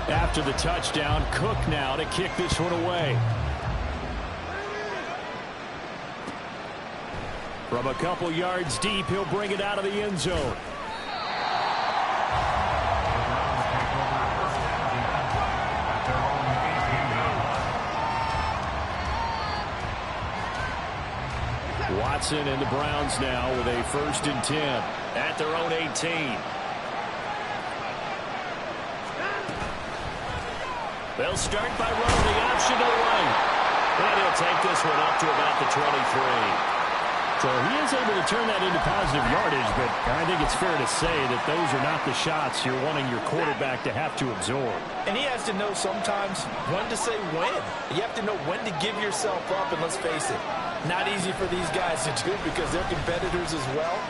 After the touchdown, Cook now to kick this one away. From a couple yards deep, he'll bring it out of the end zone. Watson and the Browns now with a 1st and 10 at their own 18. They'll start by running the option to the right. And he'll take this one up to about the 23. So he is able to turn that into positive yardage, but I think it's fair to say that those are not the shots you're wanting your quarterback to have to absorb. And he has to know sometimes when to say when. You have to know when to give yourself up, and let's face it, not easy for these guys to do because they're competitors as well.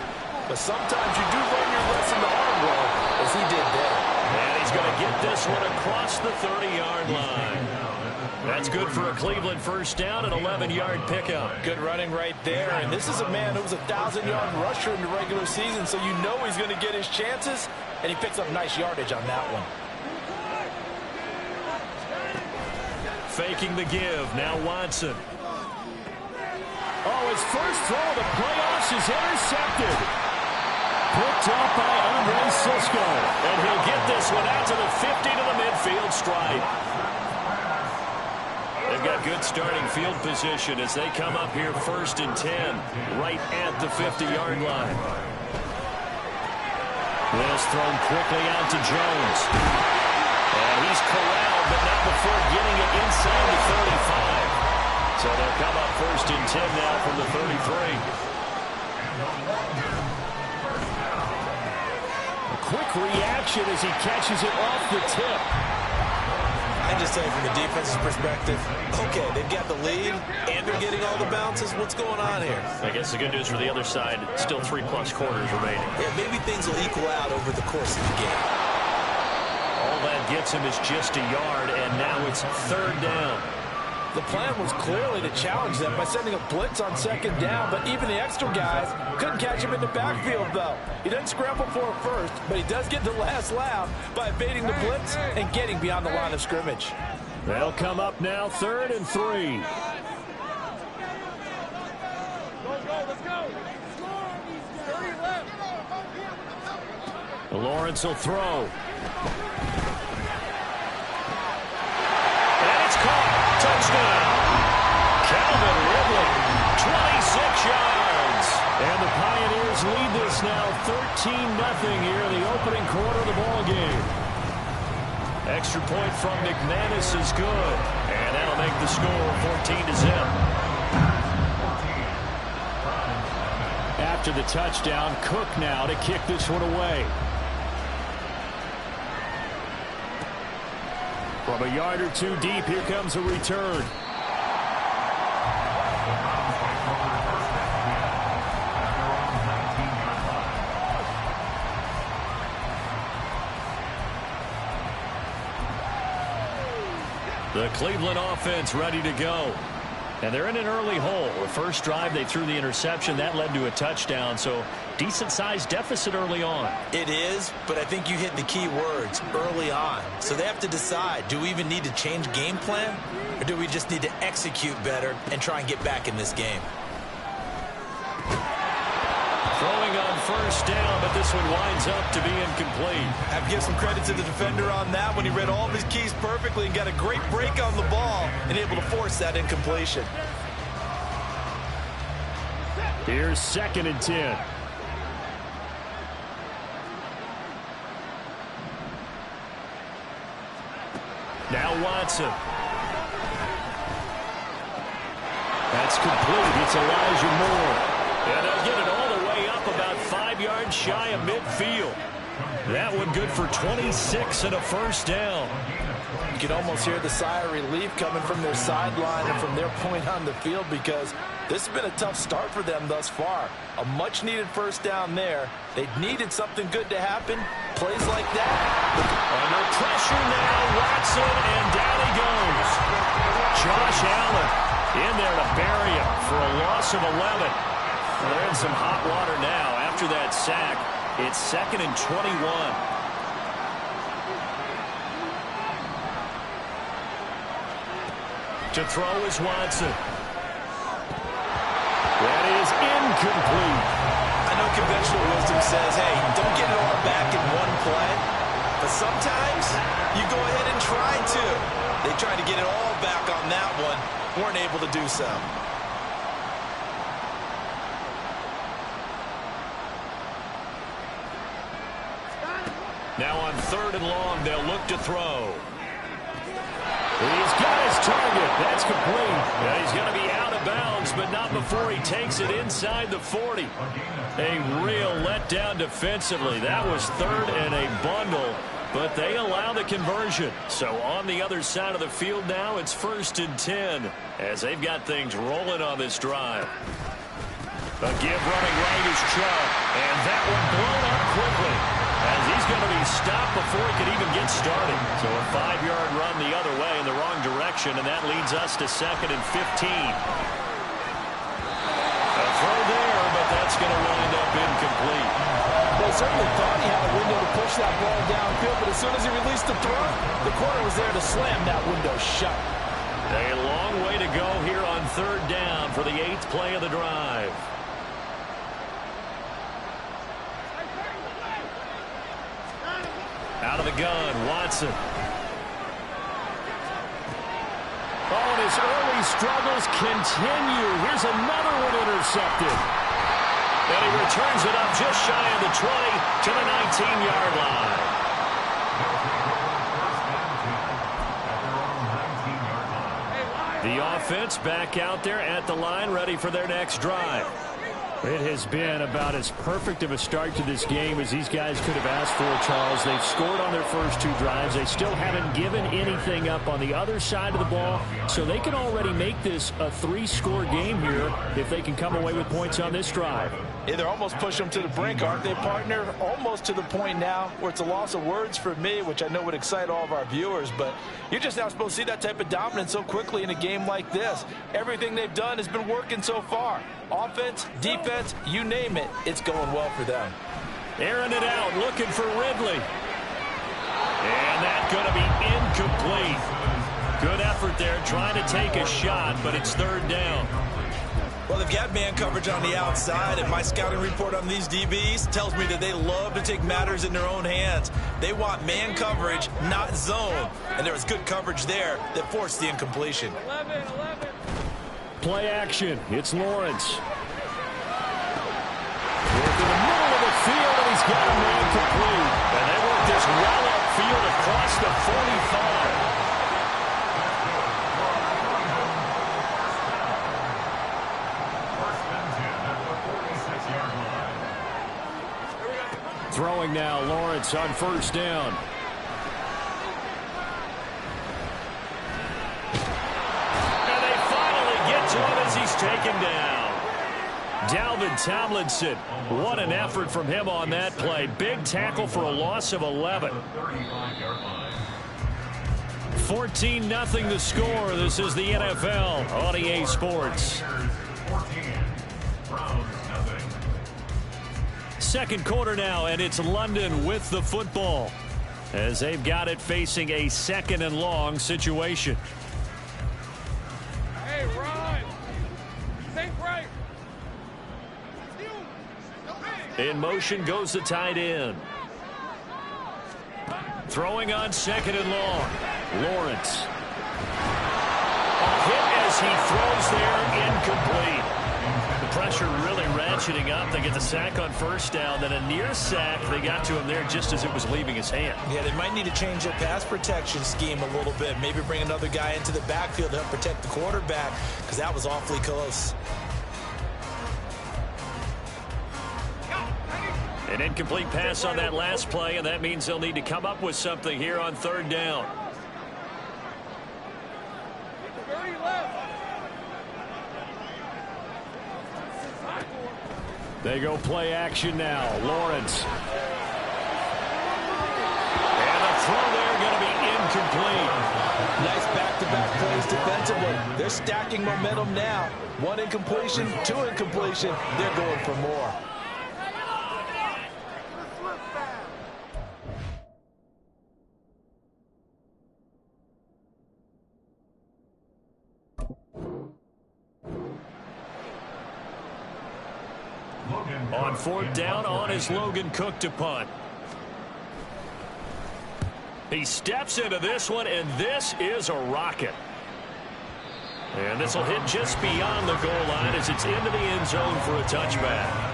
But sometimes you do learn your lesson the hard way, as he did there. And he's going to get this one across the 30-yard line. That's good for a Cleveland 1st down, an 11-yard pickup. Good running right there. And this is a man who was a 1,000-yard rusher in the regular season, so you know he's going to get his chances, and he picks up nice yardage on that one. Faking the give. Now Watson. Oh, his first throw of the playoffs is intercepted. Picked up by Andre Cisco. And he'll get this one out to the 50 to the midfield stripe. They've got good starting field position as they come up here 1st and 10 right at the 50-yard line. This thrown quickly out to Jones. And he's corralled, but not before getting it inside the 35. So they'll come up 1st and 10 now from the 33. A quick reaction as he catches it off the tip. I just say from the defense's perspective, okay, they've got the lead, and they're getting all the bounces. What's going on here? I guess the good news for the other side, still 3+ quarters remaining. Yeah, maybe things will equal out over the course of the game. All that gets him is just a yard, and now it's 3rd down. The plan was clearly to challenge them by sending a blitz on 2nd down, but even the extra guys couldn't catch him in the backfield, though. He doesn't scramble for it first, but he does get the last laugh by evading the blitz and getting beyond the line of scrimmage. They'll come up now 3rd and 3. Let's go. Lawrence will throw. Touchdown. Calvin Ridley, 26 yards. And the Pioneers lead this now 13-0 here in the opening quarter of the ball game. Extra point from McManus is good. And that'll make the score 14-0. After the touchdown, Cook now to kick this one away. From a yard or two deep, here comes a return. The Cleveland offense ready to go. And they're in an early hole. The first drive, they threw the interception. That led to a touchdown, so decent-sized deficit early on. It is, but I think you hit the key words, early on. So they have to decide, do we even need to change game plan, or do we just need to execute better and try and get back in this game? Throwing on 1st down, but this one winds up to be incomplete. I have to give some credit to the defender on that when he read all of his keys perfectly and got a great break on the ball and able to force that incompletion. Here's 2nd and 10. Now Watson. That's complete. It's Elijah Moore. And they'll get it all the way up about 5 yards shy of midfield. That one good for 26 and a 1st down. You can almost hear the sigh of relief coming from their sideline and from their point on the field because this has been a tough start for them thus far. A much-needed 1st down there. They needed something good to happen. Plays like that. Under pressure now, Watson, and down he goes. Josh Allen in there to bury him for a loss of 11. Well, they're in some hot water now after that sack. It's 2nd and 21. To throw is Watson. That is incomplete. I know conventional wisdom says, hey, don't get it all back in one play. But sometimes you go ahead and try to. They tried to get it all back on that one. Weren't able to do so. Now on 3rd and long, they'll look to throw. He's got his target. That's complete. Yeah, he's going to be out of bounds, but not before he takes it inside the 40. A real letdown defensively. That was 3rd and a bundle, but they allow the conversion. So on the other side of the field now, it's 1st and 10 as they've got things rolling on this drive. A give running right is Chubb, and that one blown up quickly as he's going to be stopped before he could even get started. So a 5-yard run the other way in the wrong direction, and that leads us to 2nd and 15. A throw there, but that's going to wind up incomplete. They certainly thought he had a window to push that ball downfield, but as soon as he released the throw, the corner was there to slam that window shut. A long way to go here on 3rd down for the 8th play of the drive. Out of the gun, Watson. Oh, and his early struggles continue. Here's another one intercepted. And he returns it up just shy of the 20 to the 19-yard line. The offense back out there at the line, ready for their next drive. It has been about as perfect of a start to this game as these guys could have asked for, Charles. They've scored on their first 2 drives. They still haven't given anything up on the other side of the ball, so they can already make this a 3-score game here if they can come away with points on this drive. Yeah, they're almost pushing them to the brink, aren't they, partner? Almost to the point now where it's a loss of words for me, which I know would excite all of our viewers, but you're just not supposed to see that type of dominance so quickly in a game like this. Everything they've done has been working so far. Offense, defense, you name it, it's going well for them. Airing it out, looking for Ridley. And that's going to be incomplete. Good effort there, trying to take a shot, but it's 3rd down. Well, they've got man coverage on the outside, and my scouting report on these DBs tells me that they love to take matters in their own hands. They want man coverage, not zone. And there was good coverage there that forced the incompletion. 11. Play action. It's Lawrence. Work in the middle of the field, and he's got a man complete. And they work this well upfield across the 45. Throwing now, Lawrence on 1st down. And they finally get to him as he's taken down. Dalvin Tomlinson, what an effort from him on that play. Big tackle for a loss of 11. 14-0 the score. This is the NFL on EA Sports. 2nd quarter now, and it's London with the football as they've got it facing a 2nd and long situation. Hey, Ron. Think right. In motion goes the tight end. Throwing on 2nd and long. Lawrence. A hit as he throws there, incomplete. The pressure really ratcheting up. They get the sack on 1st down. Then a near sack. They got to him there just as it was leaving his hand. Yeah, they might need to change their pass protection scheme a little bit. Maybe bring another guy into the backfield to help protect the quarterback, because that was awfully close. An incomplete pass on that last play, and that means they'll need to come up with something here on 3rd down. 30 left. They go play action now. Lawrence. And the throw there going to be incomplete. Nice back-to-back plays defensively. They're stacking momentum now. 1 incompletion, 2 incompletion. They're going for more. On 4th down, on is Logan Cook to punt. He steps into this one, and this is a rocket. And this will hit just beyond the goal line as it's into the end zone for a touchback.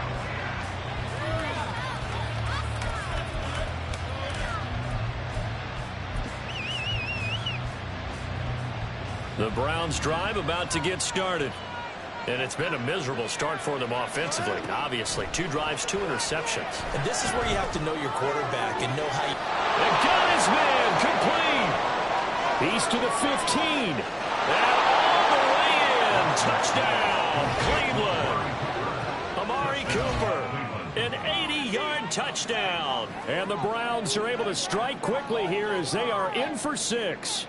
The Browns drive about to get started. And it's been a miserable start for them offensively. Obviously, 2 drives, 2 interceptions. And this is where you have to know your quarterback and know how you... And got his man complete. He's to the 15. And all the way in. Touchdown, Cleveland. Amari Cooper, an 80-yard touchdown. And the Browns are able to strike quickly here as they are in for 6.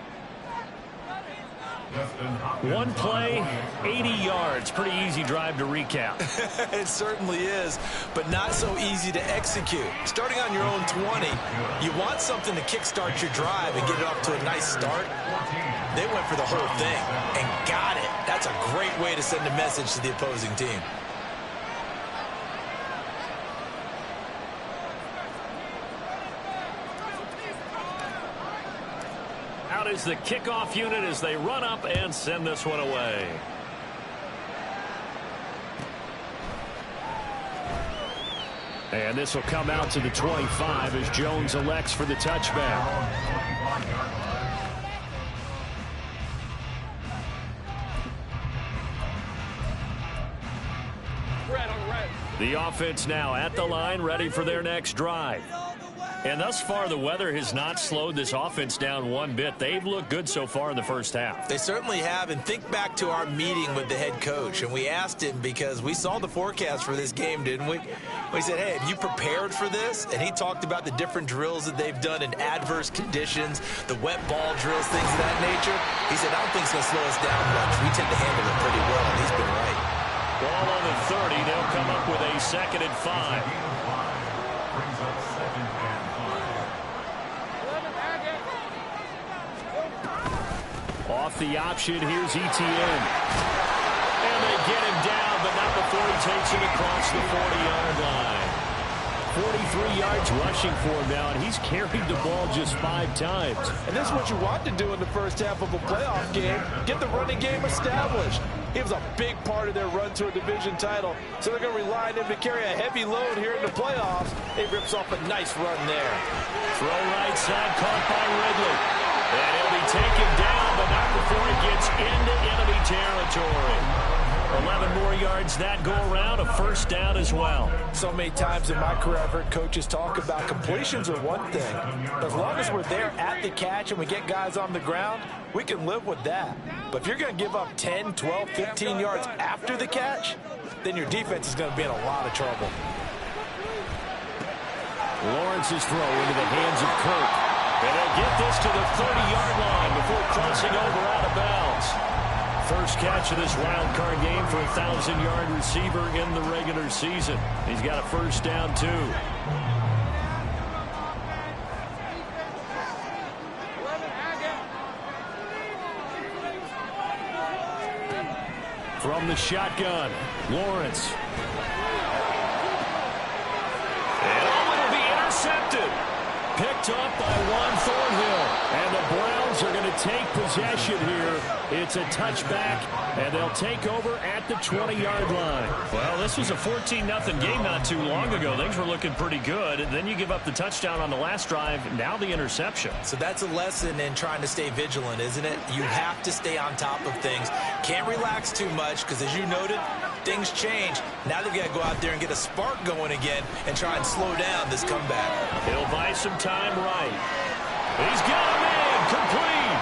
One play, 80 yards. Pretty easy drive to recap. It certainly is, but not so easy to execute. Starting on your own 20, you want something to kickstart your drive and get it off to a nice start. They went for the whole thing and got it. That's a great way to send a message to the opposing team. Out is the kickoff unit as they run up and send this one away. And this will come out to the 25 as Jones elects for the touchback. The offense now at the line, ready for their next drive. And thus far, the weather has not slowed this offense down one bit. They've looked good so far in the first half. They certainly have. And think back to our meeting with the head coach. And we asked him because we saw the forecast for this game, didn't we? We said, hey, have you prepared for this? And he talked about the different drills that they've done in adverse conditions, the wet ball drills, things of that nature. He said, I don't think it's going to slow us down much. We tend to handle it pretty well, and he's been right. Ball on the 30. They'll come up with a 2nd and 5. Off the option, here's Etienne. And they get him down, but not before he takes it across the 40-yard line. 43 yards rushing for him now, and he's carried the ball just 5 times. And this is what you want to do in the first half of a playoff game, get the running game established. He was a big part of their run to a division title, so they're going to rely on him to carry a heavy load here in the playoffs. He rips off a nice run there. Throw right side, caught by Ridley. And he'll be taken down, but not before he gets into enemy territory. 11 more yards that go around, a 1st down as well. So many times in my career I've heard coaches talk about completions are one thing. As long as we're there at the catch and we get guys on the ground, we can live with that. But if you're going to give up 10, 12, 15 yards after the catch, then your defense is going to be in a lot of trouble. Lawrence's throw into the hands of Kirk. And they'll get this to the 30-yard line before crossing over out of bounds. First catch of this wild card game for a 1,000-yard receiver in the regular season. He's got a 1st down, too. From the shotgun, Lawrence. And it'll be intercepted. Picked up by Juan Thornhill. And the Browns are going to take possession here. It's a touchback, and they'll take over at the 20-yard line. Well, this was a 14-0 game not too long ago. Things were looking pretty good. And then you give up the touchdown on the last drive, now the interception. So that's a lesson in trying to stay vigilant, isn't it? You have to stay on top of things. Can't relax too much because, as you noted, things change. Now they've got to go out there and get a spark going again and try and slow down this comeback. He'll buy some time right. He's got a man complete.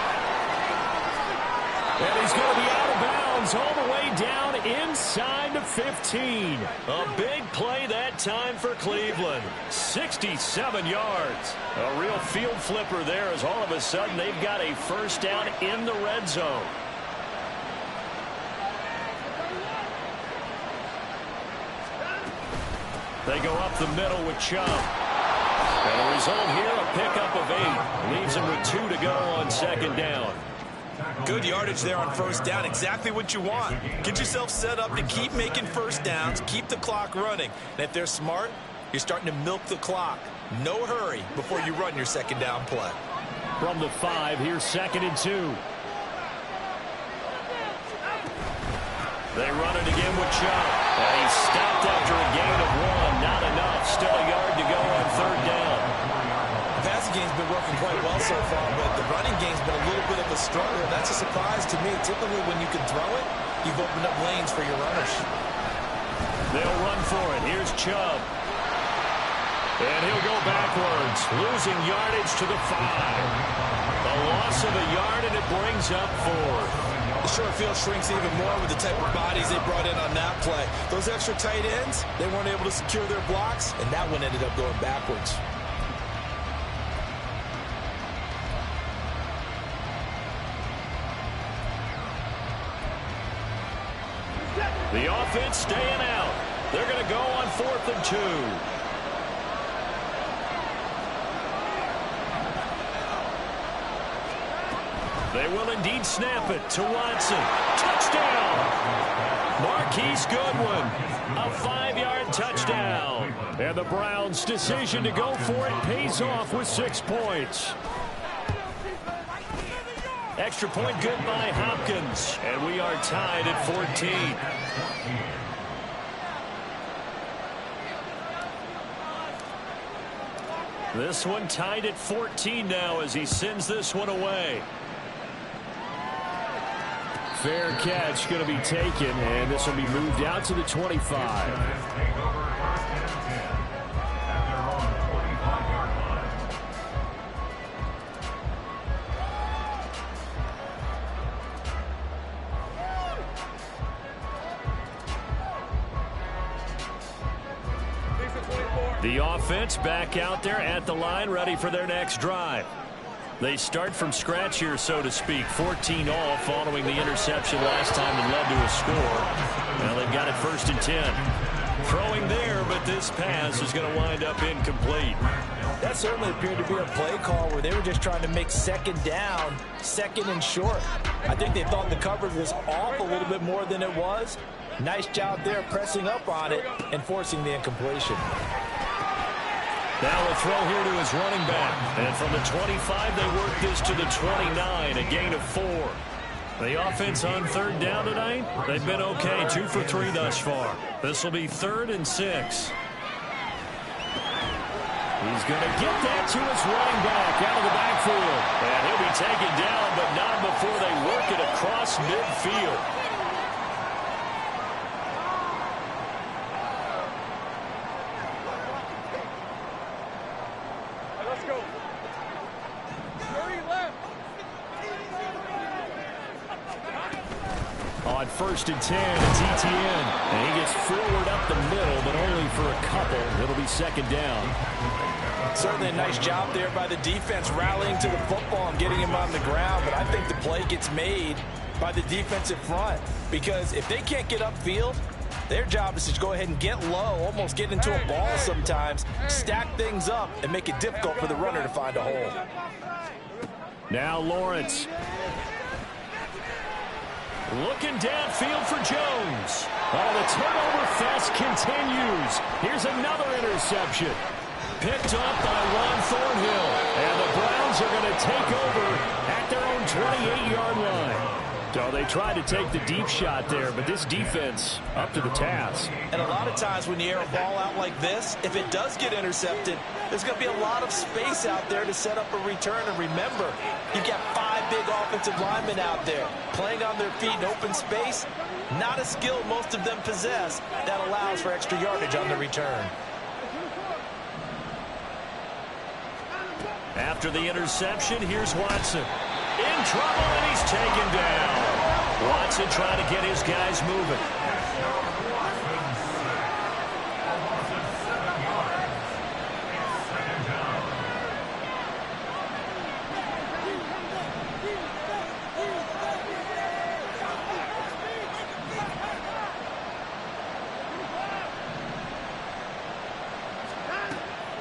And he's going to be out of bounds all the way down inside the 15. A big play that time for Cleveland. 67 yards. A real field flipper there as all of a sudden they've got a 1st down in the red zone. They go up the middle with Chubb. And the result here, a pickup of 8. Leaves him with 2 to go on 2nd down. Good yardage there on first down. Exactly what you want. Get yourself set up to keep making first downs, keep the clock running. And if they're smart, you're starting to milk the clock. No hurry before you run your second down play. From the 5, here's 2nd and 2. They run it again with Chubb. And he's stopped after a gain of 1. Not enough. Still a yard to go on 3rd down. The passing game's been working quite well so far, but the running game's been a little bit of a struggle. That's a surprise to me. Typically, when you can throw it, you've opened up lanes for your runners. They'll run for it. Here's Chubb. And he'll go backwards, losing yardage to the 5. A loss of a yard, and it brings up 4th. The short field shrinks even more with the type of bodies they brought in on that play. Those extra tight ends, they weren't able to secure their blocks, and that one ended up going backwards. The offense staying out. They're going to go on 4th and 2. They will indeed snap it to Watson. Touchdown! Marquise Goodwin. A 5-yard touchdown. And the Browns' decision to go for it pays off with 6 points. Extra point good by Hopkins. And we are tied at 14. This one tied at 14 now as he sends this one away. Fair catch going to be taken, and this will be moved out to the 25. The offense back out there at the line, ready for their next drive. They start from scratch here, so to speak. 14 all following the interception last time that led to a score. Now they've got it 1st and 10. Throwing there, but this pass is going to wind up incomplete. That certainly appeared to be a play call where they were just trying to make 2nd down, 2nd and short. I think they thought the coverage was off a little bit more than it was. Nice job there pressing up on it and forcing the incompletion. Now a throw here to his running back. And from the 25, they work this to the 29, a gain of 4. The offense on 3rd down tonight, they've been okay, 2 for 3 thus far. This will be 3rd and 6. He's going to get that to his running back out of the backfield. And he'll be taken down, but not before they work it across midfield. On 1st and 10, it's Etienne. And he gets forward up the middle, but only for a couple. It'll be 2nd down. Certainly a nice job there by the defense rallying to the football and getting him on the ground. But I think the play gets made by the defensive front. Because if they can't get upfield, their job is to go ahead and get low, almost get into a ball sometimes, stack things up, and make it difficult for the runner to find a hole. Now Lawrence. Looking downfield for Jones. Oh, the turnover fest continues. Here's another interception. Picked up by Ron Thornhill. And the Browns are going to take over at their own 28-yard line. So they tried to take the deep shot there, but this defense up to the task. And a lot of times when you air a ball out like this, if it does get intercepted, there's going to be a lot of space out there to set up a return. And remember, you've got 5 big offensive linemen out there playing on their feet in open space. Not a skill most of them possess that allows for extra yardage on the return. After the interception, here's Watson. In trouble, and he's taken down. Watson trying to get his guys moving.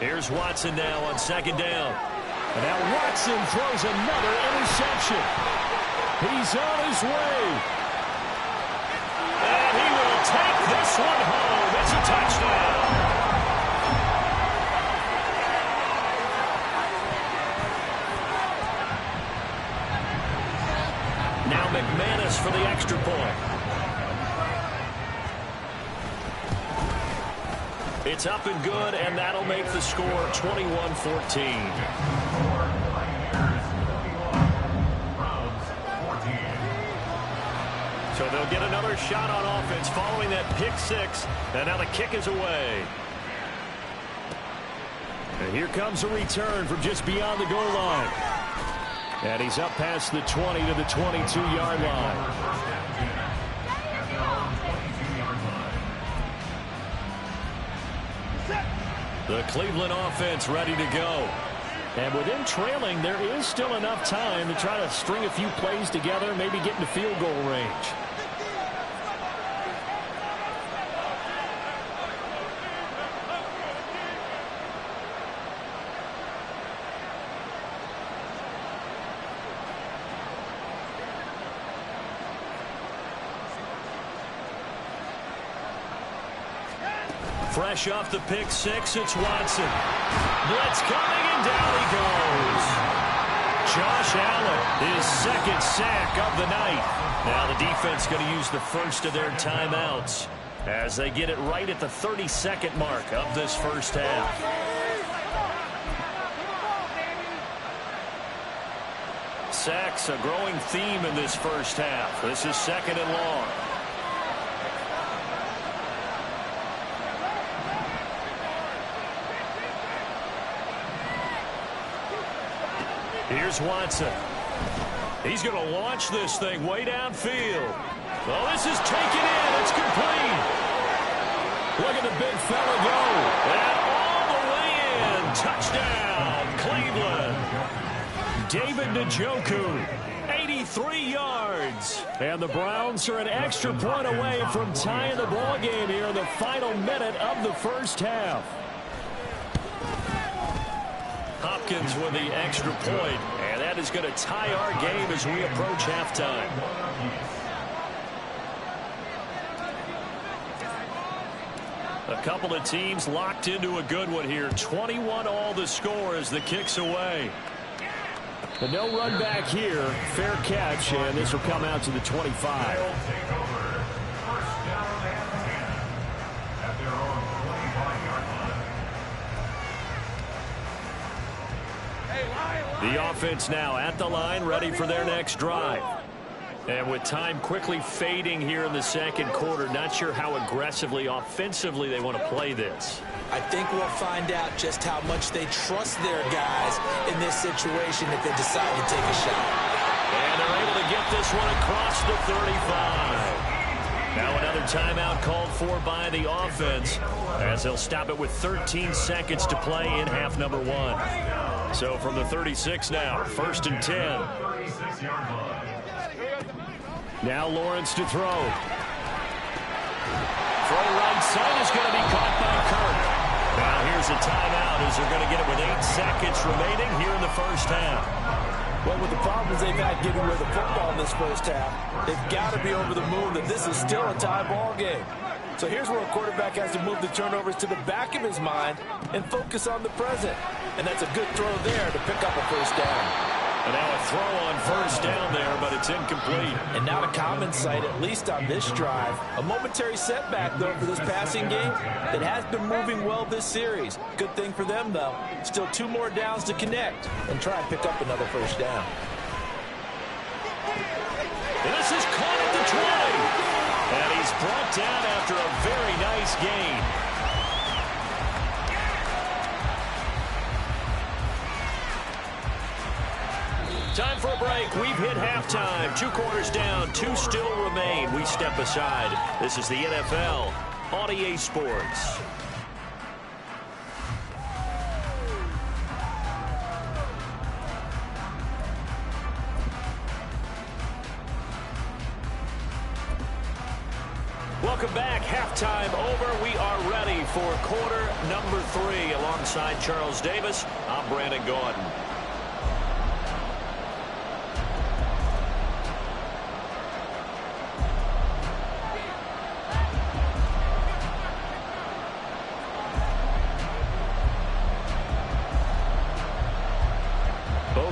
Here's Watson now on 2nd down. And now Watson throws another interception. He's on his way. And he will take this one home. It's a touchdown. Now McManus for the extra point. It's up and good, and that'll make the score 21-14. So they'll get another shot on offense following that pick six, and now the kick is away. And here comes a return from just beyond the goal line. And he's up past the 20 to the 22-yard line. The Cleveland offense ready to go. And with them trailing, there is still enough time to try to string a few plays together, maybe get into field goal range. Fresh off the pick six, it's Watson. Blitz coming, and down he goes. Josh Allen, his second sack of the night. Now the defense going to use the first of their timeouts as they get it right at the 30-second mark of this first half. Sacks a growing theme in this first half. This is second and long. Here's Watson. He's going to launch this thing way downfield. Well, this is taken in. It's complete. Look at the big fella go. And all the way in. Touchdown, Cleveland. David Njoku, 83 yards. And the Browns are an extra point away from tying the ball game here in the final minute of the first half. Hopkins with the extra point, and that is going to tie our game as we approach halftime. A couple of teams locked into a good one here. 21 all the score as the kick's away. But no run back here. Fair catch, and this will come out to the 25. The offense now at the line, ready for their next drive. And with time quickly fading here in the second quarter, not sure how aggressively, offensively they want to play this. I think we'll find out just how much they trust their guys in this situation if they decide to take a shot. And they're able to get this one across the 35. Now another timeout called for by the offense as they'll stop it with 13 seconds to play in half number one. So from the 36 now, first and 10. Now Lawrence to throw. Throw right side is going to be caught by Kirk. Now here's a timeout as they're going to get it with 8 seconds remaining here in the first half. Well, with the problems they've had getting rid of the football in this first half, they've got to be over the moon that this is still a tie ball game. So here's where a quarterback has to move the turnovers to the back of his mind and focus on the present. And that's a good throw there to pick up a first down. And now a throw on first down there, but it's incomplete. And not a common sight, at least on this drive. A momentary setback, though, for this passing game that has been moving well this series. Good thing for them, though. Still 2 more downs to connect and try and pick up another first down. And this is caught at the 20. And he's brought down after a very nice gain. Time for a break. We've hit halftime. 2 quarters down. 2 still remain. We step aside. This is the NFL on EA Sports. Welcome back. Halftime over. We are ready for quarter number 3. Alongside Charles Davis, I'm Brandon Gaudin.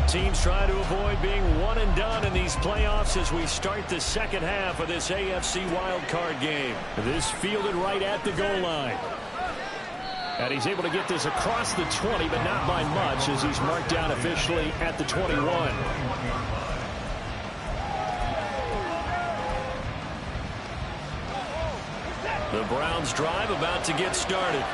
Both teams trying to avoid being one and done in these playoffs as we start the second half of this AFC wildcard game. This fielded right at the goal line. And he's able to get this across the 20, but not by much as he's marked down officially at the 21. The Browns drive about to get started.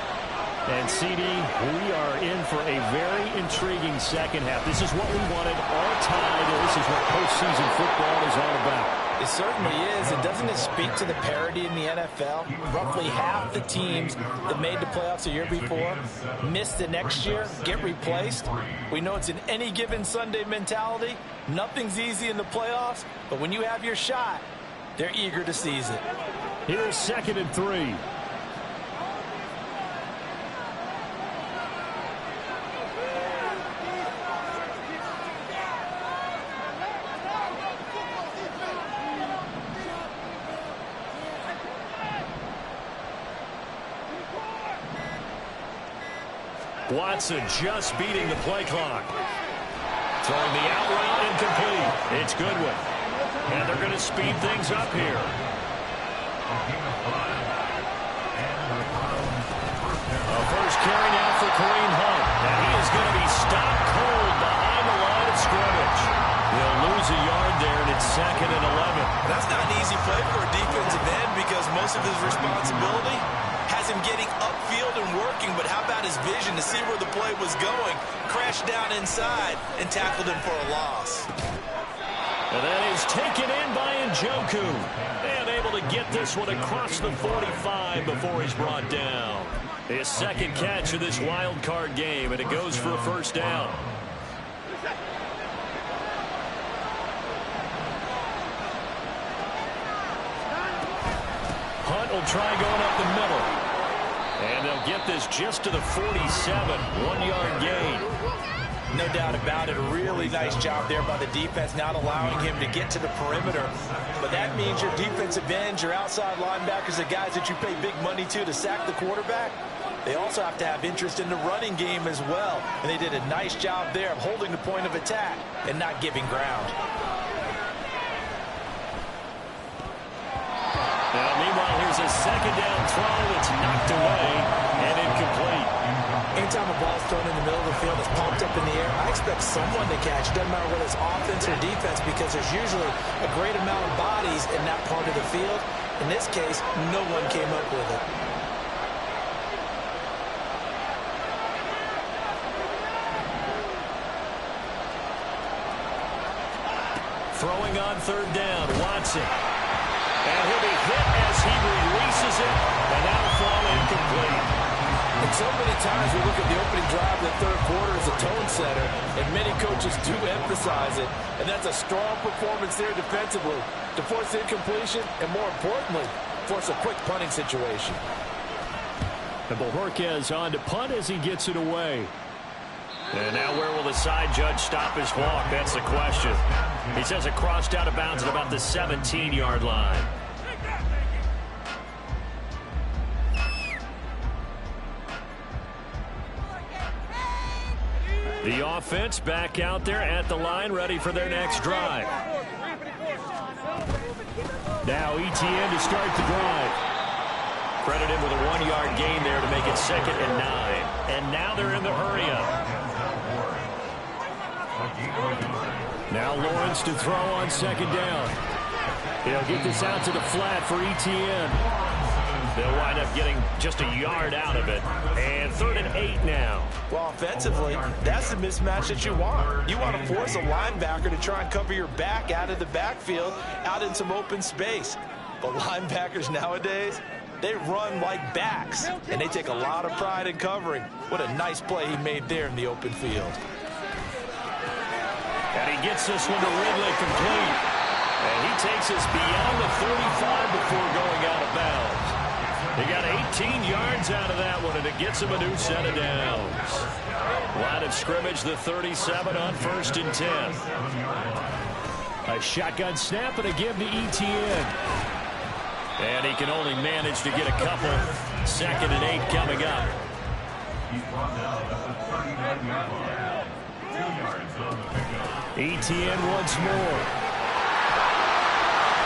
And CD, we are in for a very intriguing second half. This is what we wanted all tied. This is what postseason football is all about. It certainly is. And doesn't it speak to the parity in the NFL? Roughly half the teams that made the playoffs the year before miss the next year, get replaced. We know it's an any given Sunday mentality. Nothing's easy in the playoffs, but when you have your shot, they're eager to seize it. Here's 2nd and 3. Watson just beating the play clock. Throwing the out route incomplete. It's Goodwin. And they're going to speed things up here. A first carry now for Kareem Hunt. And he is going to be stopped cold behind the line of scrimmage. He'll lose a yard there, and it's 2nd and 11. That's not an easy play for a defensive end because most of his responsibility has him getting upfield and working, but how about his vision to see where the play was going, crashed down inside, and tackled him for a loss. And that is taken in by Njoku. And able to get this one across the 45 before he's brought down. His second catch of this wild card game, and it goes for a first down. Hunt will try going up the middle. And they'll get this just to the 47. 1-yard gain. No doubt about it. A really nice job there by the defense, not allowing him to get to the perimeter. But that means your defensive ends, your outside linebackers, the guys that you pay big money to sack the quarterback, they also have to have interest in the running game as well. And they did a nice job there of holding the point of attack and not giving ground. Now, meanwhile, here's a second down throw that's knocked away and incomplete. Anytime a ball's thrown in the middle of the field, it's pumped up in the air, I expect someone to catch. Doesn't matter whether it's offense or defense, because there's usually a great amount of bodies in that part of the field. In this case, no one came up with it. Throwing on third down, Watson. And he'll be hit as he releases it, and that'll fall incomplete. And so many times we look at the opening drive of the third quarter as a tone setter, and many coaches do emphasize it, and that's a strong performance there defensively to force incompletion and, more importantly, force a quick punting situation. And Bojorquez on to punt as he gets it away. And now where will the side judge stop his walk? That's the question. He says it crossed out of bounds at about the 17-yard line. The offense back out there at the line, ready for their next drive. Now Etienne to start the drive. Credited with a 1-yard gain there to make it 2nd and 9. And now they're in the hurry-up. Now Lawrence to throw on 2nd down. He'll get this out to the flat for Etienne. They'll wind up getting just a yard out of it. And 3rd and 8 now. Well, offensively, that's the mismatch that you want. You want to force a linebacker to try and cover your back out of the backfield, out in some open space. But linebackers nowadays, they run like backs, and they take a lot of pride in covering. What a nice play he made there in the open field. And he gets this one to Ridley complete. And he takes us beyond the 35 before going out of bounds. He got 18 yards out of that one, and it gets him a new set of downs. Line of scrimmage, the 37 on 1st and 10. A shotgun snap and a give to Etienne. And he can only manage to get a couple. 2nd and 8 coming up. Etienne once more.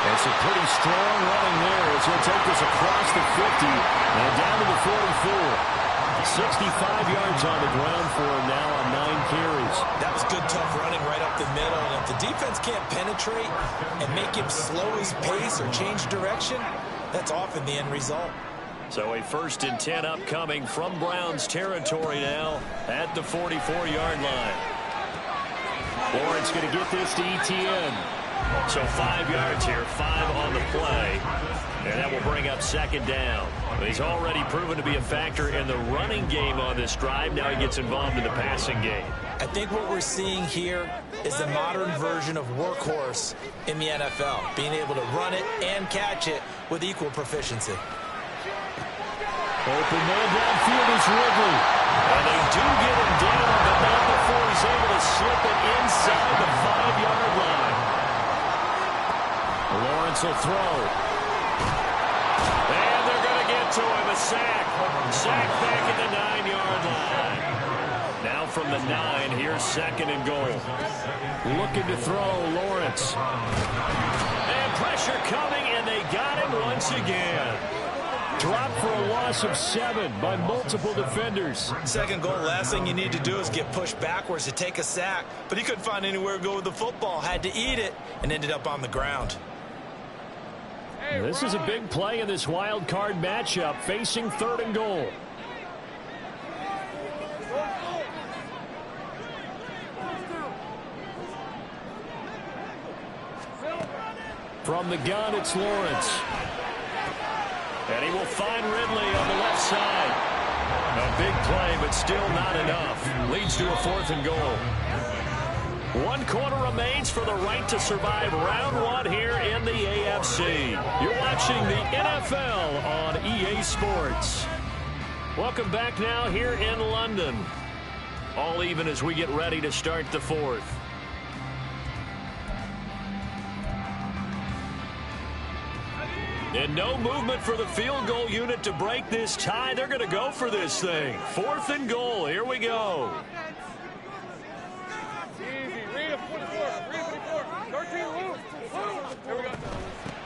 And some pretty strong running there as he'll take this across the 50 and down to the 44. 65 yards on the ground for him now on 9 carries. That was good, tough running right up the middle. And if the defense can't penetrate and make him slow his pace or change direction, that's often the end result. So a 1st and 10 upcoming from Browns territory now at the 44-yard line. Lawrence going to get this to Etienne. So 5 yards here, 5 on the play. And that will bring up 2nd down. He's already proven to be a factor in the running game on this drive. Now he gets involved in the passing game. I think what we're seeing here is the modern version of workhorse in the NFL, being able to run it and catch it with equal proficiency. Open man downfield is Ridley. And they do get him down, but not before he's able to slip it inside the 5-yard line. Lawrence will throw. And they're going to get to him. A sack. Sack back at the 9-yard line. Now from the 9, here's 2nd and goal. Looking to throw, Lawrence. And pressure coming, and they got him once again. Dropped for a loss of 7 by multiple defenders. 2nd goal, last thing you need to do is get pushed backwards to take a sack. But he couldn't find anywhere to go with the football. Had to eat it and ended up on the ground. This is a big play in this wild card matchup, facing 3rd and goal. From the gun, it's Lawrence. And he will find Ridley on the left side. A big play, but still not enough. Leads to a 4th and goal. 1 quarter remains for the right to survive round 1 here in the AFC. You're watching the NFL on EA Sports. Welcome back now here in London. All even as we get ready to start the 4th. And no movement for the field goal unit to break this tie. They're going to go for this thing. 4th and goal. Here we go.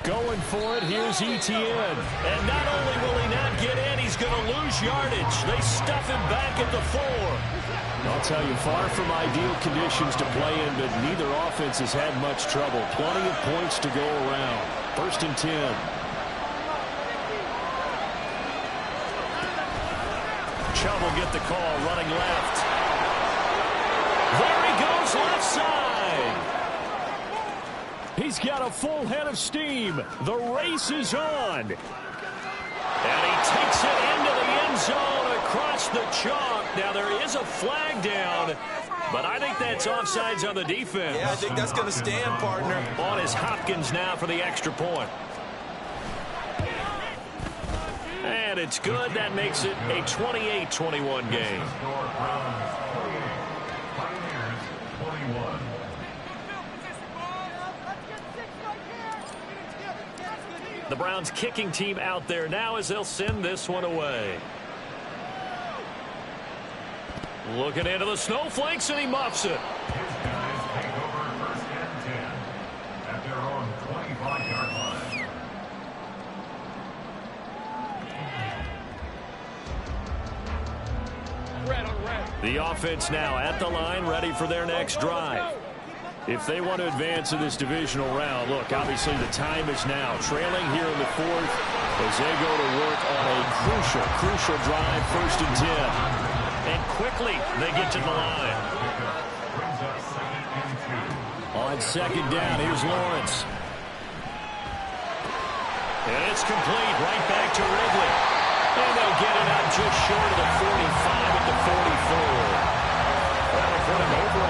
Going for it, here's Etienne. And not only will he not get in, he's going to lose yardage. They stuff him back at the 4. I'll tell you, far from ideal conditions to play in, but neither offense has had much trouble. Plenty of points to go around. 1st and 10. Chubb will get the call, running left. There he goes, left side. He's got a full head of steam. The race is on. And he takes it into the end zone across the chalk. Now there is a flag down, but I think that's offsides on the defense. Yeah, I think that's going to stand, partner. On is Hopkins now for the extra point. And it's good. That makes it a 28-21 game. The Browns kicking team out there now as they'll send this one away. Looking into the snowflakes, and he muffs it. The offense now at the line, ready for their next drive. If they want to advance in this divisional round, look, obviously the time is now. Trailing here in the 4th as they go to work on a crucial drive, 1st and 10. And quickly they get to the line. On 2nd down, here's Lawrence. And it's complete, right back to Ridley. And they'll get it out just short of the 45 at the 44. That'll put him over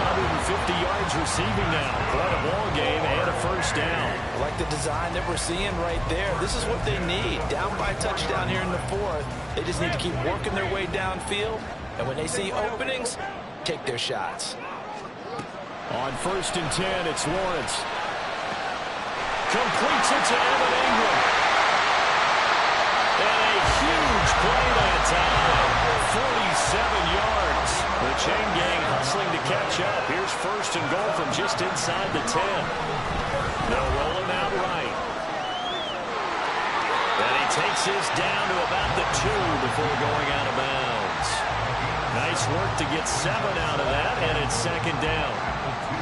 150 yards receiving now. Quite a ball game and a 1st down. I like the design that we're seeing right there. This is what they need. Down by a touchdown here in the 4th. They just need to keep working their way downfield. And when they see openings, take their shots. On 1st and 10, it's Lawrence. Completes it to Evan Ingram. And a huge play that time. 47 yards. The chain gang hustling to catch up. Here's first and goal from just inside the 10. They'll roll him out right. And he takes this down to about the 2 before going out of bounds. Nice work to get 7 out of that, and it's second down.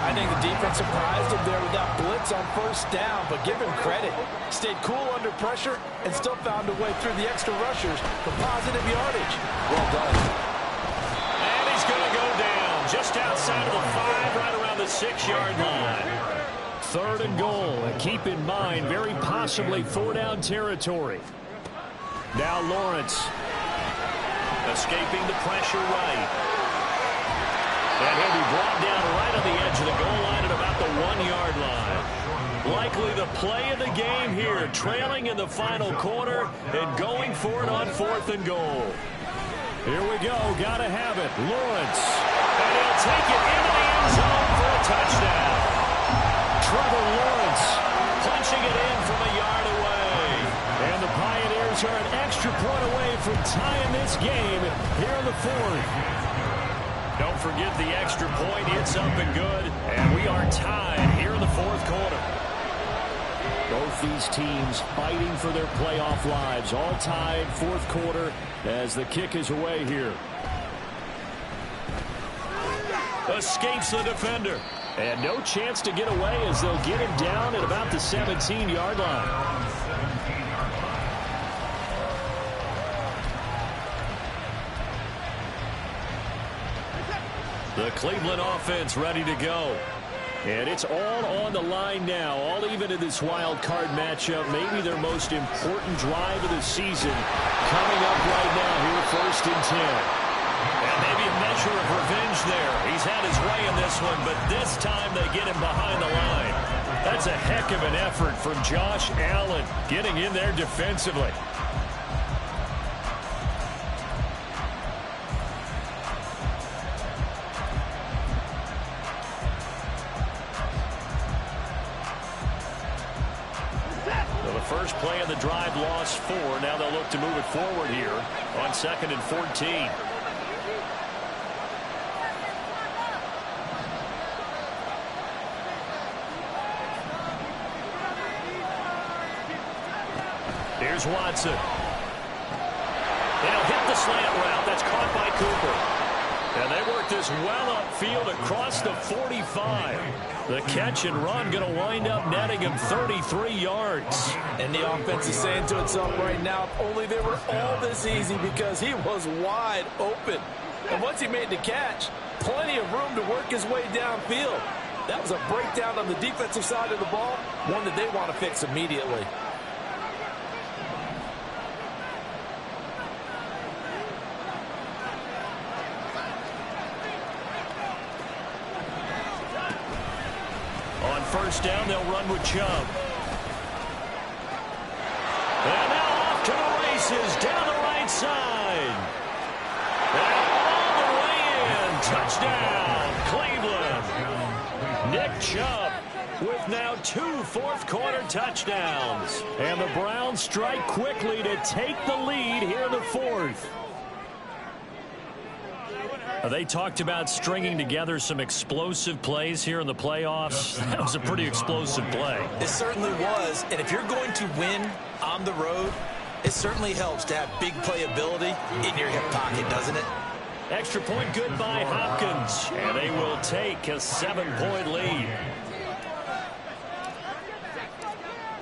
I think the defense surprised him there with that blitz on first down, but give him credit. Stayed cool under pressure and still found a way through the extra rushers for positive yardage. Well done. And he's going to go down just outside of the 5, right around the 6-yard line. Third and goal. And keep in mind, very possibly 4-down territory. Now Lawrence. Escaping the pressure right. And he'll be brought down right on the edge of the goal line at about the 1-yard line. Likely the play of the game here, trailing in the final quarter and going for it on 4th and goal. Here we go, gotta have it. Lawrence. And he'll take it into the end zone for a touchdown. Trevor Lawrence punching it in from a yard away. And the Pioneers are an extra point away from tying this game here in the 4th. Don't forget the extra point. It's up and good. And we are tied here in the 4th quarter. Both these teams fighting for their playoff lives. All tied, 4th quarter, as the kick is away here. Escapes the defender. And no chance to get away as they'll get him down at about the 17-yard line. The Cleveland offense ready to go. And it's all on the line now, all even in this wild card matchup. Maybe their most important drive of the season coming up right now here, 1st and 10. And maybe a measure of revenge there. He's had his way in this one, but this time they get him behind the line. That's a heck of an effort from Josh Allen getting in there defensively. First play of the drive, lost 4. Now they'll look to move it forward here on 2nd and 14. Here's Watson. And he'll hit the slant route. That's caught by Cooper. And they work this well upfield across the 45. The catch and run going to wind up netting him 33 yards. And the offense is saying to itself right now, if only they were all this easy, because he was wide open. And once he made the catch, plenty of room to work his way downfield. That was a breakdown on the defensive side of the ball, one that they want to fix immediately. First down, they'll run with Chubb. And now off to the races, down the right side. And all the way in, touchdown, Cleveland. Nick Chubb with now 2 4th-quarter touchdowns. And the Browns strike quickly to take the lead here in the 4th. They talked about stringing together some explosive plays here in the playoffs. That was a pretty explosive play. It certainly was. And if you're going to win on the road, it certainly helps to have big playability in your hip pocket, doesn't it? Extra point good by Hopkins. And they will take a 7-point lead.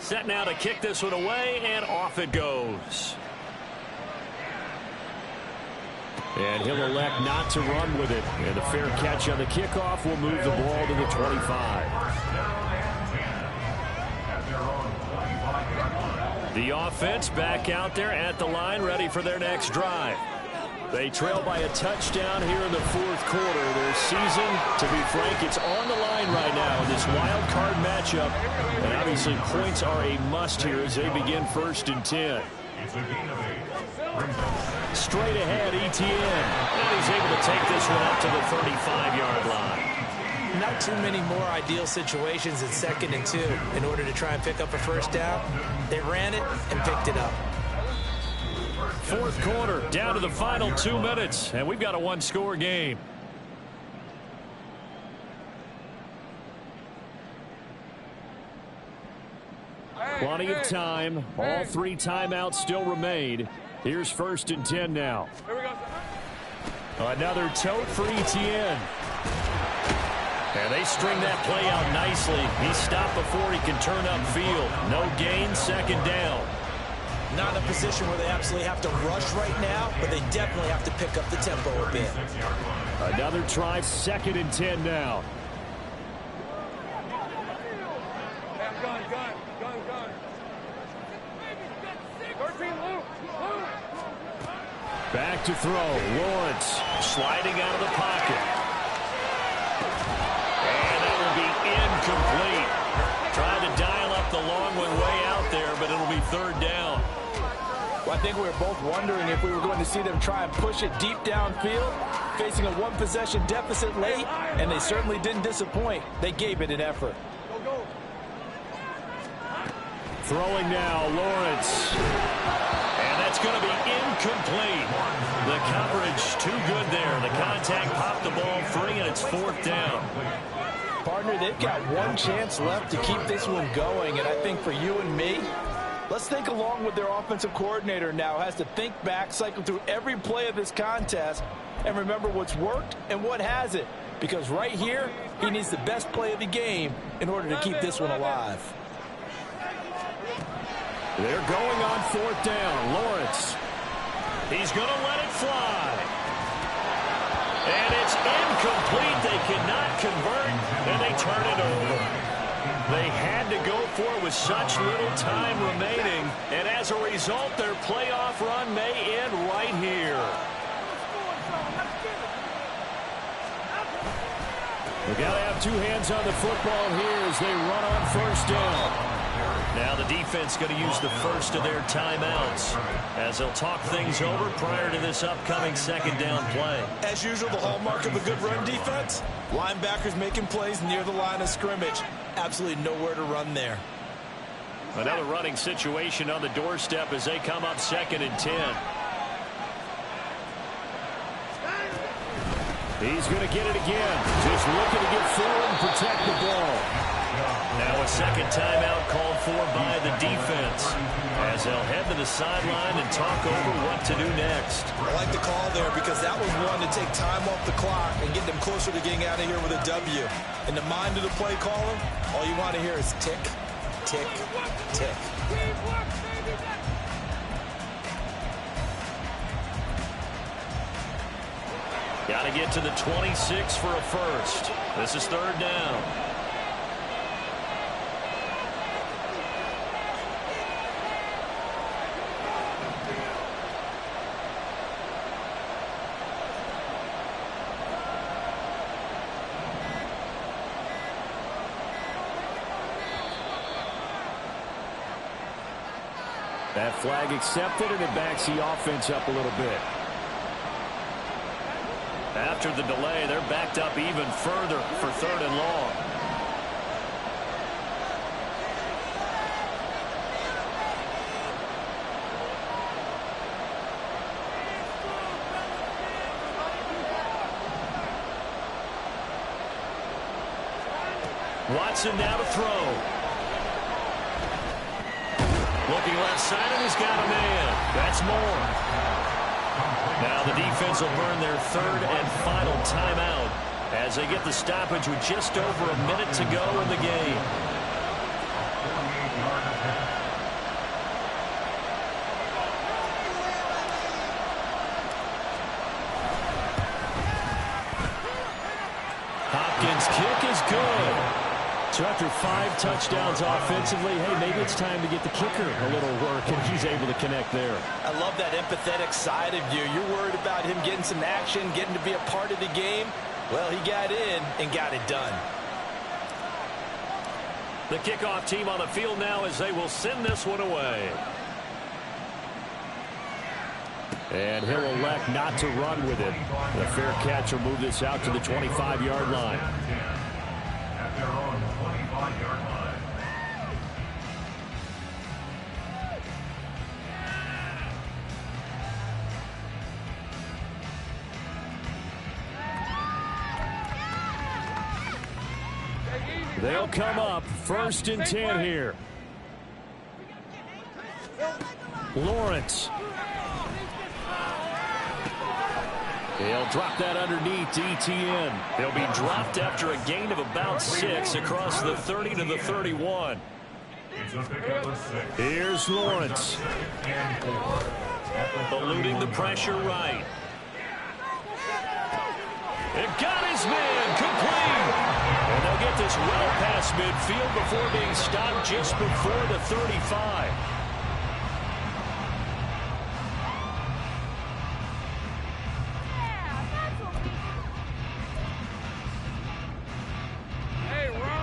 Set now to kick this one away, and off it goes. And he'll elect not to run with it. And a fair catch on the kickoff will move the ball to the 25. The offense back out there at the line, ready for their next drive. They trail by a touchdown here in the 4th quarter. Their season, to be frank, it's on the line right now in this wild card matchup. And obviously points are a must here as they begin 1st and 10. Straight ahead, Etienne. And he's able to take this one up to the 35-yard line. Not too many more ideal situations in 2nd and 2 in order to try and pick up a first down. They ran it and picked it up. 4th quarter, down to the final 2 minutes, and we've got a 1-score game. Plenty of time. All 3 timeouts still remain. Here's 1st and 10 now. Here we go. Another tote for Etienne. And they string that play out nicely. He stopped before he can turn upfield. No gain, 2nd down. Not in a position where they absolutely have to rush right now, but they definitely have to pick up the tempo a bit. Another try, 2nd and 10 now. Gun. 13, Luke. Back to throw. Lawrence sliding out of the pocket. And that will be incomplete. Trying to dial up the long one way out there, but it'll be 3rd down. Well, I think we were both wondering if we were going to see them try and push it deep downfield, facing a 1-possession deficit late, and they certainly didn't disappoint. They gave it an effort. Go. Throwing now, Lawrence. And that's going to be incomplete. The coverage too good there. The contact popped the ball free, and it's 4th down. Partner, they've got one chance left to keep this one going, and I think for you and me, let's think along with their offensive coordinator now. Has to think back, cycle through every play of this contest, and remember what's worked and what hasn't. Because right here, he needs the best play of the game in order to keep this one alive. They're going on 4th down. Lawrence. He's going to let it fly. And it's incomplete. They cannot convert, and they turn it over. They had to go for it with such little time remaining, and as a result, their playoff run may end right here. We've got to have 2 hands on the football here as they run on 1st down. Now the defense going to use the first of their timeouts as they'll talk things over prior to this upcoming 2nd down play. As usual, the hallmark of a good run defense, linebackers making plays near the line of scrimmage. Absolutely nowhere to run there. Another running situation on the doorstep as they come up 2nd and 10. He's going to get it again. Just looking to get forward and protect the ball. Now a 2nd timeout called for by the defense as they'll head to the sideline and talk over what to do next. I like the call there because that was one to take time off the clock and get them closer to getting out of here with a W. In the mind of the play caller, all you want to hear is tick, tick, tick. Got to get to the 26 for a first. This is 3rd down. That flag accepted, and it backs the offense up a little bit. After the delay, they're backed up even further for 3rd and long. Watson now to throw. Looking left side, and he's got a man. That's Moore. Now the defense will burn their 3rd and final timeout as they get the stoppage with just over a minute to go in the game. Hopkins' kick is good. So after 5 touchdowns offensively, hey, maybe it's time to get the kicker a little work, and he's able to connect there. I love that empathetic side of you. You're worried about him getting some action, getting to be a part of the game. Well, he got in and got it done. The kickoff team on the field now as they will send this one away. And he'll elect not to run with it. The fair catch will move this out to the 25-yard line. At their own 25-yard line. They'll come up 1st and 10 here. Lawrence. He'll drop that underneath to Etienne. He'll be dropped after a gain of about 6 across the 30 to the 31. Here's Lawrence. Eluding the pressure right. It got his man complete. And they'll get this well past midfield before being stopped just before the 35.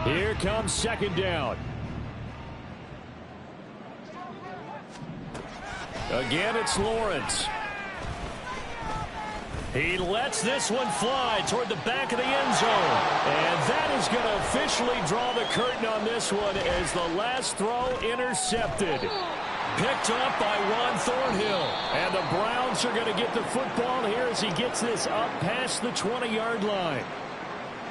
Here comes second down. Again, it's Lawrence. He lets this one fly toward the back of the end zone. And that is going to officially draw the curtain on this one as the last throw intercepted. Picked up by Juan Thornhill. And the Browns are going to get the football here as he gets this up past the 20-yard line.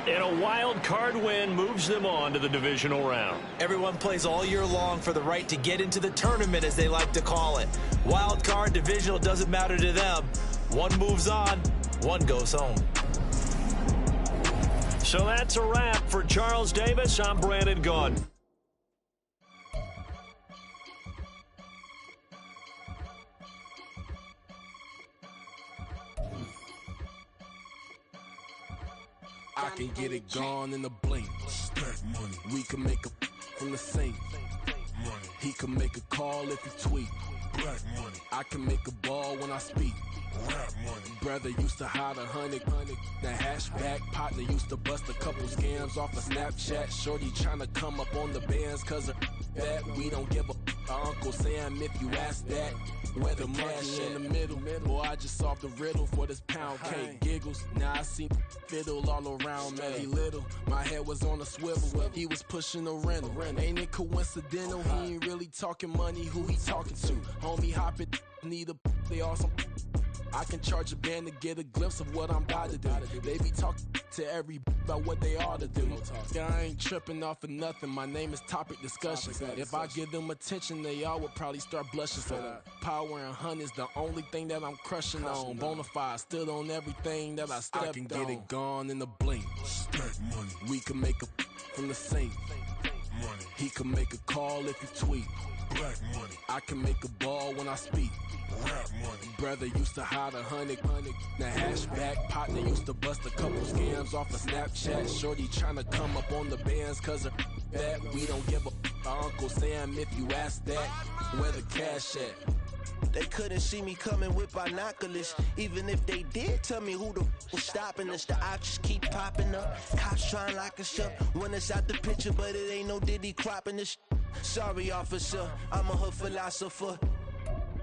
And a wild card win moves them on to the divisional round. Everyone plays all year long for the right to get into the tournament, as they like to call it. Wild card, divisional, doesn't matter to them. One moves on, one goes home. So that's a wrap for Charles Davis. I'm Brandon Gaudin. I can get it gone in a blink. Stack money. We can make a from the sink. Money. He can make a call if he tweet. Black money. I can make a ball when I speak. Rap money. Brother used to hide 100. The hashback partner used to bust a couple scams off of Snapchat. Shorty tryna come up on the bands cause of that. We don't give a Uncle Sam if you ask that. Where the money in the middle. Boy, I just solved the riddle for this pound cake. Giggles, now I see fiddle all around me. Little, my head was on a swivel. He was pushing a rental. Ain't it coincidental? He ain't really talking money. Who he talking to? Homie hopping, need a they awesome. I can charge a band to get a glimpse of what I'm about to do. They be talking to every about what they ought to do. I ain't tripping off of nothing. My name is topic discussion. If I give them attention, they all would probably start blushing. So power and hunt is the only thing that I'm crushing on. Bonafide, stood on everything that I stepped on. I can get it gone in a blink. Stack money. We can make a from the sink. Money. He can make a call if he tweet. Black money. I can make a ball when I speak. Rap money. Brother used to hide 100. The hashback partner used to bust a couple scams off of Snapchat. Shorty tryna come up on the bands cause of that. We don't give a Uncle Sam if you ask that. Where the cash at? They couldn't see me coming with binoculars. Even if they did, tell me who the was stopping us. The options keep popping up. Cops trying to lock us up when it's out the picture, but it ain't no Diddy cropping this. Sorry, officer, I'm a hood philosopher.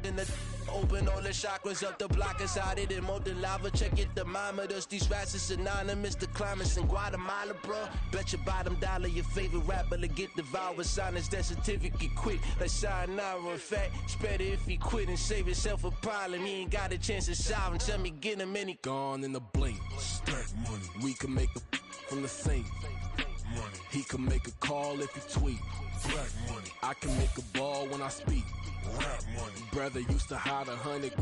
In the open all the chakras up, the block is out it and molten lava. Check your thermometers. These rats is synonymous to climates in Guatemala, bro. Bet your bottom dollar your favorite rapper to get devoured. Sign his death certificate quick. Like sayonara. In fact, it's better if he quit and save himself a problem. He ain't got a chance to solve him. Tell me get him any gone in a blink. Stack money. We can make a from the sink. Money. He can make a call if he tweet. Black money. I can make a ball when I speak. Rap money. Brother used to hide 100.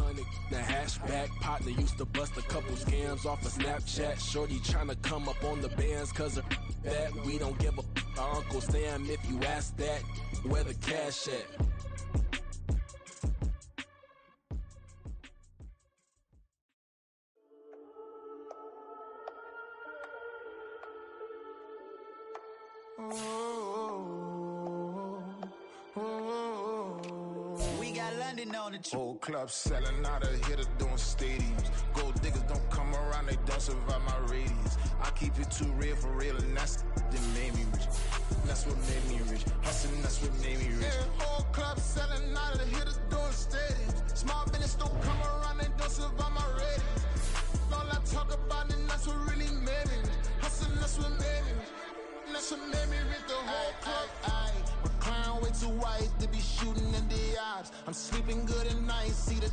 The hashback partner used to bust a couple scams off of Snapchat. Shorty tryna come up on the bands cause of that. We don't give a Uncle Sam if you ask that. Where the cash at? Whole club selling out of hitter doing stadiums. Gold diggers don't come around, they don't survive my radius. I keep it too real for real, and that's that made me rich. That's what made me rich. Hustling, that's what made me rich. Yeah, whole club selling out of the hitters doing stadiums. Small business don't come around, they don't survive my radius. All I talk about, and that's what really made me rich. Hustling, that's what made me rich. That's what made me rich. The whole club. Recline way too wide to be shooting in the eyes. I'm sleeping good at night, see the